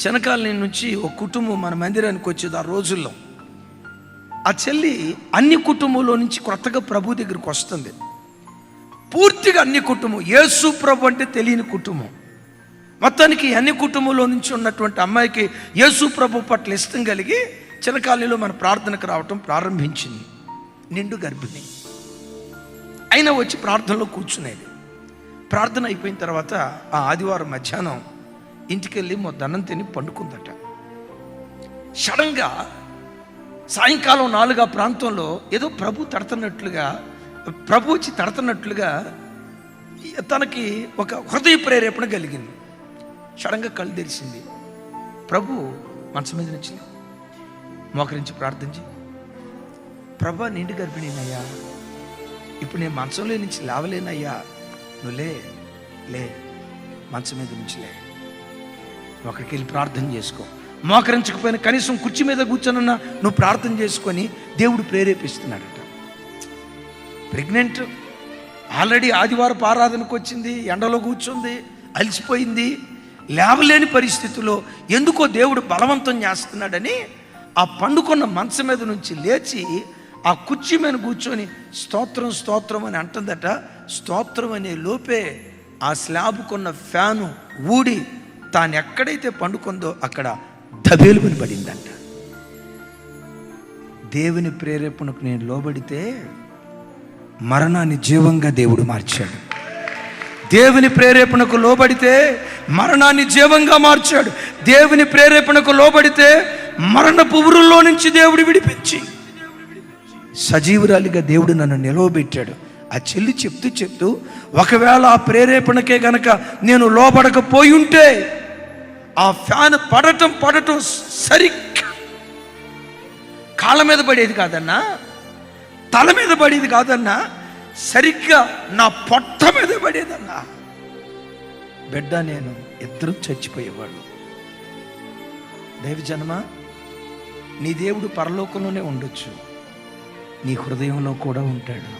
చెనకాల నుంచి ఒక కుటుంబం మన మందిరానికి వచ్చేది. ఆ రోజుల్లో ఆ చెల్లి అన్ని కుటుంబంలో నుంచి కొత్తగా ప్రభు దగ్గరికి వస్తుంది. పూర్తిగా అన్ని కుటుంబం, యేసు ప్రభు అంటే తెలియని కుటుంబం. మొత్తానికి అన్ని కుటుంబంలో నుంచి ఉన్నటువంటి అమ్మాయికి యేసు ప్రభు పట్ల ఇష్టం కలిగి చిన్నకాలంలో మన ప్రార్థనకు రావటం ప్రారంభించింది. నిండు గర్భిణి అయినా వచ్చి ప్రార్థనలో కూర్చునేది. ప్రార్థన అయిపోయిన తర్వాత ఆ ఆదివారం మధ్యాహ్నం ఇంటికి వెళ్ళి దండం తిని పండుకుందట. సడన్గా సాయంకాలం 4 ప్రాంతంలో ఏదో ప్రభు వచ్చి తడుతున్నట్లుగా తనకి ఒక హృదయ ప్రేరేపణ కలిగింది. సడన్గా కళ్ళు తెరిచింది. ప్రభు మనసు మీద నుంచి మోకరించి ప్రార్థించి, ప్రభా నిండు గర్భిణీనయ్యా, ఇప్పుడు నేను మంచంలో నుంచి లేవలేనయ్యా, నువ్వు లే మంచం మీద నుంచి లే, ఒకరికి వెళ్ళి ప్రార్థన చేసుకో. మోకరించకపోయినా కనీసం కుర్చీ మీద కూర్చొనన్నా నువ్వు ప్రార్థన చేసుకొని దేవుడు ప్రేరేపిస్తున్నాడట. ప్రెగ్నెంట్, ఆల్రెడీ ఆదివారపు ఆరాధనకు వచ్చింది, ఎండలో కూర్చుంది, అలసిపోయింది, లేవలేని పరిస్థితుల్లో ఎందుకో దేవుడు బలవంతం చేస్తున్నాడని ఆ పండుకున్న మంచం మీద నుంచి లేచి ఆ కుర్చీ మీద కూర్చొని స్తోత్రం స్తోత్రం అని అంటుందట. స్తోత్రం అనే లోపే ఆ స్లాబ్కున్న ఫ్యాను ఊడి తాను ఎక్కడైతే పండుకుందో అక్కడ దబేలుమని పడిందంట. దేవుని ప్రేరేపణకు నేను లోబడితే మరణాన్ని జీవంగా దేవుడు మార్చాడు. దేవుని ప్రేరేపణకు లోబడితే మరణాన్ని జీవంగా మార్చాడు. దేవుని ప్రేరేపణకు లోబడితే మరణపు ఊరుల్లో నుంచి దేవుడు విడిపించి సజీవురాలిగా దేవుడు నన్ను నిలవబెట్టాడు. ఆ చెల్లి చెప్తూ ఒకవేళ ఆ ప్రేరేపణకే గనక నేను లోబడకపోయి ఉంటే ఆ ఫ్యాన్ పడటం సరిగ్గా కాళ్ళ మీద పడేది కాదన్నా, తల మీద పడేది కాదన్నా, సరిగ్గా నా పొట్ట మీద పడేదన్నా. బిడ్డ నేను ఇద్దరు చచ్చిపోయేవాళ్ళు. దైవజనమ, నీ దేవుడు పరలోకంలోనే ఉండొచ్చు, నీ హృదయంలో కూడా ఉంటాడు.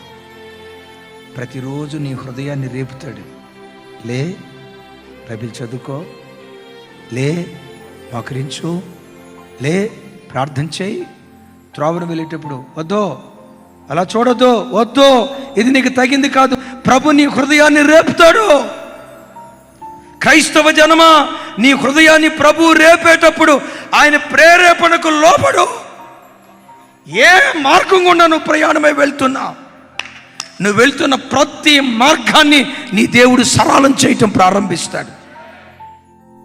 ప్రతిరోజు నీ హృదయాన్ని రేపుతాడు. లే, బైబిల్ చదువుకో, లే, మోకరించు, లే, ప్రార్థన చేయి. త్రోవను వెళ్ళేటప్పుడు వద్దో, అలా చూడొద్దు, వద్దు, ఇది నీకు తగింది కాదు. ప్రభు నీ హృదయాన్ని రేపుతాడు. క్రైస్తవ జనమా, నీ హృదయాన్ని ప్రభు రేపేటప్పుడు ఆయన ప్రేరేపణకు లోబడు. ఏ మార్గం గుండా నువ్వు ప్రయాణమై వెళ్తున్నావు, నువ్వు వెళ్తున్న ప్రతి మార్గాన్ని నీ దేవుడు సరళం చేయటం ప్రారంభిస్తాడు.